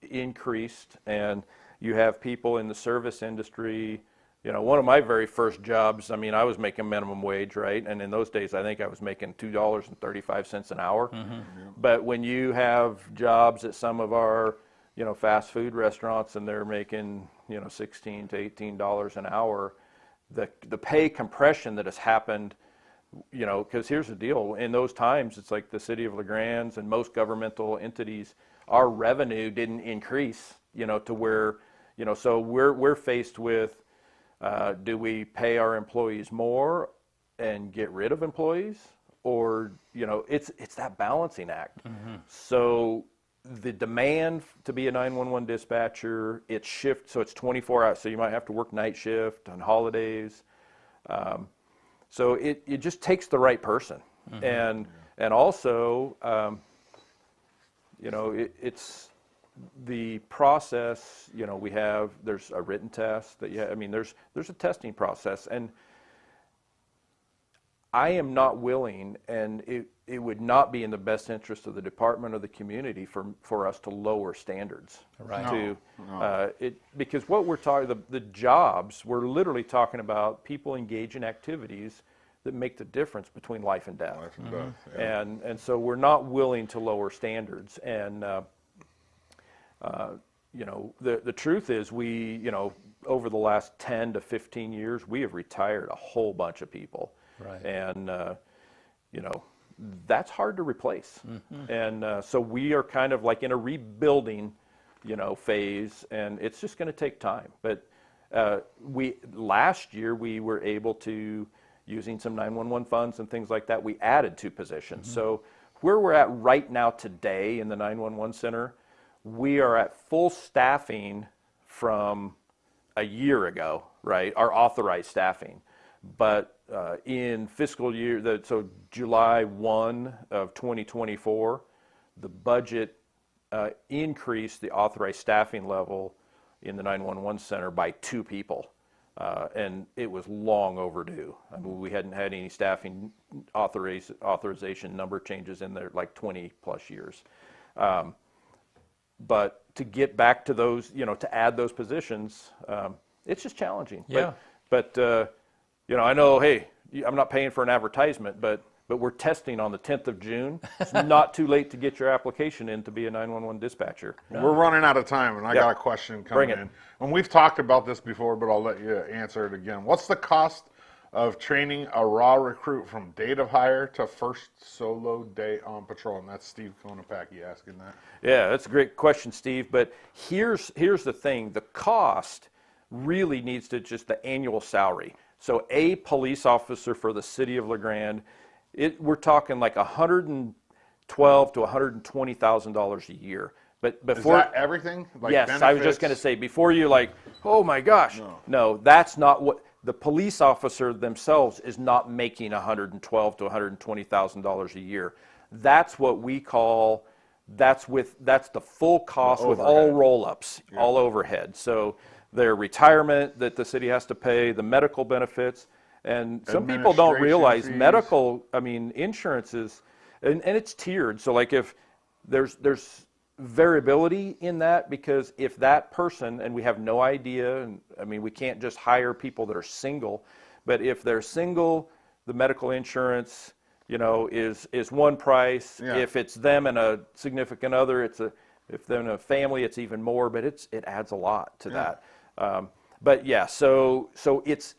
increased and you have people in the service industry, you know, one of my very first jobs, I mean, I was making minimum wage, right? And in those days, I think I was making $2.35 an hour. Mm-hmm. But when you have jobs at some of our, you know, fast food restaurants and they're making, you know, $16 to $18 an hour, the pay compression that has happened, you know, because here's the deal. In those times, it's like the city of LeGrand's and most governmental entities, our revenue didn't increase, you know, to where, you know, so we're faced with, do we pay our employees more and get rid of employees? Or, you know, it's that balancing act. Mm-hmm. So the demand to be a 911 dispatcher, it's shift, so it's 24 hours. So you might have to work night shift on holidays. So it just takes the right person. Mm-hmm. And also, you know, it's the process, you know, there's a written test that I mean, there's a testing process, and I am not willing, and it would not be in the best interest of the department or the community for us to lower standards. Right. Because what we're talking, the jobs, we're literally talking about people engage in activities that make the difference between life and death. Life and death, yeah. And so we're not willing to lower standards. And you know, the truth is you know, over the last 10 to 15 years, we have retired a whole bunch of people. Right. And, you know, that's hard to replace. Mm-hmm. And so we are kind of like in a rebuilding, you know, phase, and it's just going to take time. But last year we were able to, using some 911 funds and things like that, we added 2 positions. Mm-hmm. So where we're at right now today in the 911 center, we are at full staffing from a year ago, right? Our authorized staffing. But in fiscal year, so July 1 of 2024, the budget increased the authorized staffing level in the 911 center by 2 people. And it was long overdue. I mean, we hadn't had any staffing authorization number changes in there like 20 plus years. But to get back to those, you know, to add those positions, it's just challenging. Yeah. But you know, I know, hey, I'm not paying for an advertisement, but we're testing on the 10th of June. It's not too late to get your application in to be a 911 dispatcher. No. We're running out of time, and I got a question coming in. And we've talked about this before, but I'll let you answer it again. What's the cost of training a raw recruit from date of hire to first solo day on patrol? And that's Steve Konopacki asking that. Yeah, that's a great question, Steve. But here's the thing. The cost really needs to just the annual salary. So a police officer for the city of LeGrand, we're talking like $112,000 to $120,000 a year. But before, is that everything? Like yes, benefits? I was just going to say, before you like, oh my gosh, no, that's not what the police officer themselves is not making $112,000 to $120,000 a year. That's what we call, that's the full cost with all roll-ups, all overhead. So their retirement that the city has to pay, the medical benefits, and some people don't realize fees. Medical, I mean, insurance is, and it's tiered. So like if there's variability in that, because if that person, and we have no idea, and I mean, we can't just hire people that are single, but if they're single, the medical insurance, you know, is one price. Yeah. If it's them and a significant other, if they're in a family, it's even more, but it adds a lot to that. But yeah, so it's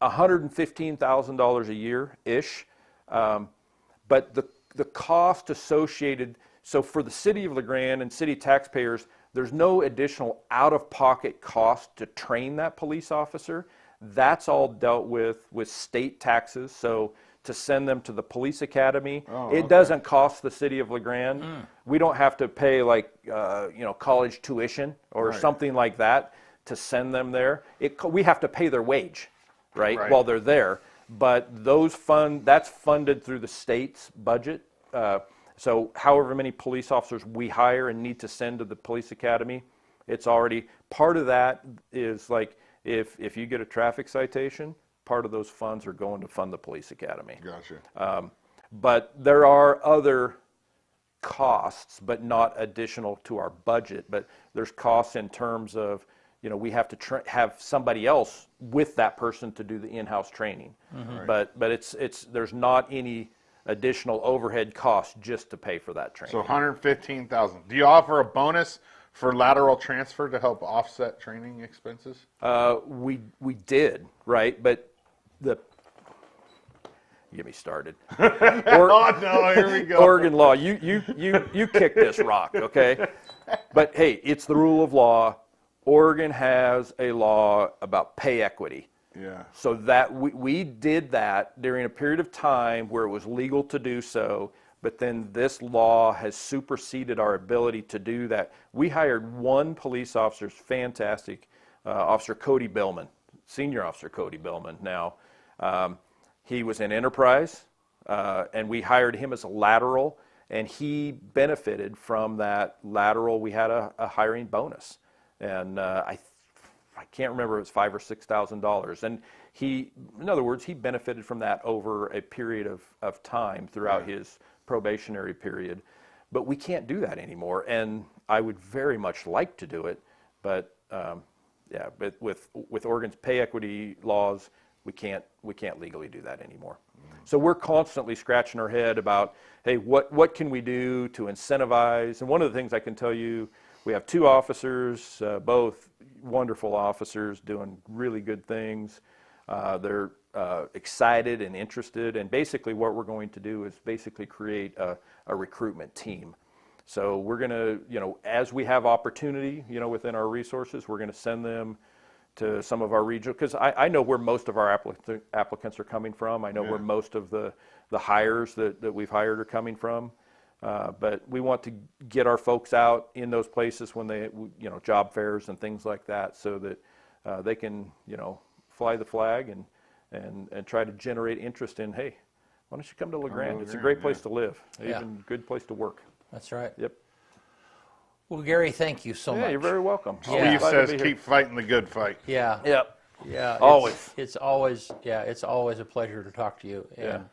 $115,000 a year-ish, but the cost associated, so for the city of LeGrand and city taxpayers, there's no additional out-of-pocket cost to train that police officer. That's all dealt with state taxes. So to send them to the police academy. Oh, it okay. doesn't cost the city of LeGrand. We don't have to pay like college tuition or Right. something like that to send them there. We have to pay their wage, right, Right. while they're there. But that's funded through the state's budget. So however many police officers we hire and need to send to the police academy, it's already part of that is like if you get a traffic citation, part of those funds are going to fund the police academy. Gotcha. But there are other costs, but not additional to our budget. But there's costs in terms of, we have to have somebody else with that person to do the in-house training. Right. But it's there's not any additional overhead costs just to pay for that training. So 115,000. Do you offer a bonus for lateral transfer to help offset training expenses? We did, right? But get me started. Oh no, here we go. Oregon law. You kick this rock, okay? But hey, it's the rule of law. Oregon has a law about pay equity. Yeah. So that we did that during a period of time where it was legal to do so, but then this law has superseded our ability to do that. We hired one police officer, fantastic, Officer Cody Billman, Senior Officer Cody Billman now. He was in Enterprise, and we hired him as a lateral, and he benefited from that lateral. We had a hiring bonus, and I can't remember if it was $5,000 or $6,000. And in other words, he benefited from that over a period of time throughout his probationary period. But we can't do that anymore, and I would very much like to do it, but but with Oregon's pay equity laws, we can't legally do that anymore. So we're constantly scratching our head about, hey, what can we do to incentivize? And one of the things I can tell you, we have two officers, both wonderful officers doing really good things. They're excited and interested, and basically what we're going to do is basically create a recruitment team. So we're going to, as we have opportunity, within our resources, we're going to send them to some of our regional, because I know where most of our applicants are coming from. I know where most of the hires that we've hired are coming from. But we want to get our folks out in those places when they, job fairs and things like that, so that they can, fly the flag and try to generate interest in, hey, why don't you come to LeGrand? It's a great place to live, even good place to work. That's right. Yep. Well, Gary, thank you so much. Yeah, you're very welcome. Yeah. Steve says keep fighting the good fight. Yeah. Yep. Yeah. Always. It's always a pleasure to talk to you, and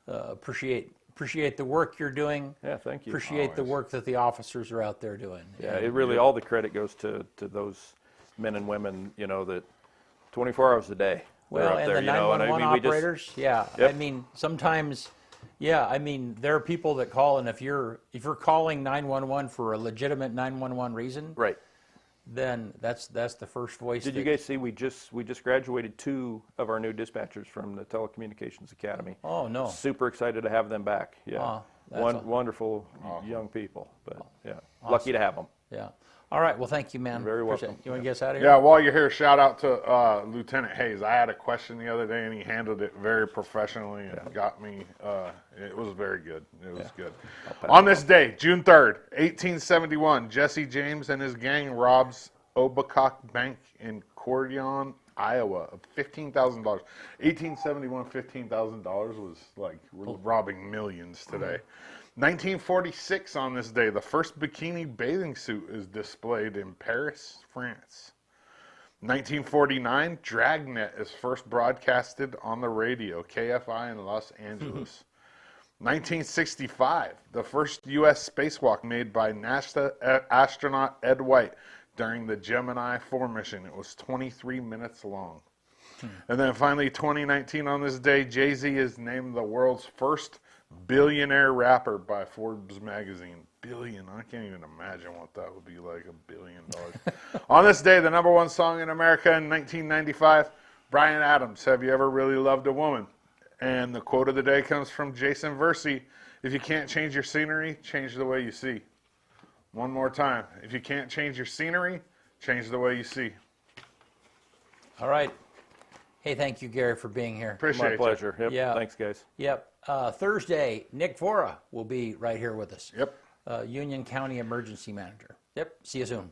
appreciate the work you're doing. Yeah, thank you. Appreciate the work that the officers are out there doing. Yeah, it really, all the credit goes to those men and women, that 24 hours a day. Well, they're up and there, the 911 we just- operators, Yep. I mean, sometimes, there are people that call, and if you're calling 911 for a legitimate 911 reason, right, then that's the first voice. Did you guys see we just graduated 2 of our new dispatchers from the Telecommunications Academy? Oh no! Super excited to have them back. Yeah, wonderful young people. But lucky to have them. Yeah. All right. Well, thank you, man. You're very Appreciate welcome. it. You want to get us out of here? Yeah, while you're here, shout out to Lieutenant Hayes. I had a question the other day, and he handled it very professionally and got me. It was very good. It was good. On this day, June 3rd, 1871, Jesse James and his gang robs Obacock Bank in Cordion, Iowa, of $15,000. 1871, $15,000 was like we're robbing millions today. 1946, on this day, the first bikini bathing suit is displayed in Paris, France. 1949, Dragnet is first broadcasted on the radio, KFI in Los Angeles. 1965, the first U.S. spacewalk made by NASA astronaut Ed White during the Gemini 4 mission. It was 23 minutes long. And then finally, 2019, on this day, Jay-Z is named the world's first billionaire rapper by Forbes magazine. Billion. I can't even imagine what that would be like, $1 billion. On this day, the #1 song in America in 1995, Bryan Adams, Have You Ever Really Loved a Woman? And the quote of the day comes from Jason Versey, if you can't change your scenery, change the way you see. One more time. If you can't change your scenery, change the way you see. All right. Hey, Hey, thank you, Gary, for being here. Appreciate My you. pleasure. Yep. Yeah. Thanks, guys. Yep. Thursday, Nick Vora will be right here with us. Yep. Union County Emergency Manager. Yep. See you soon.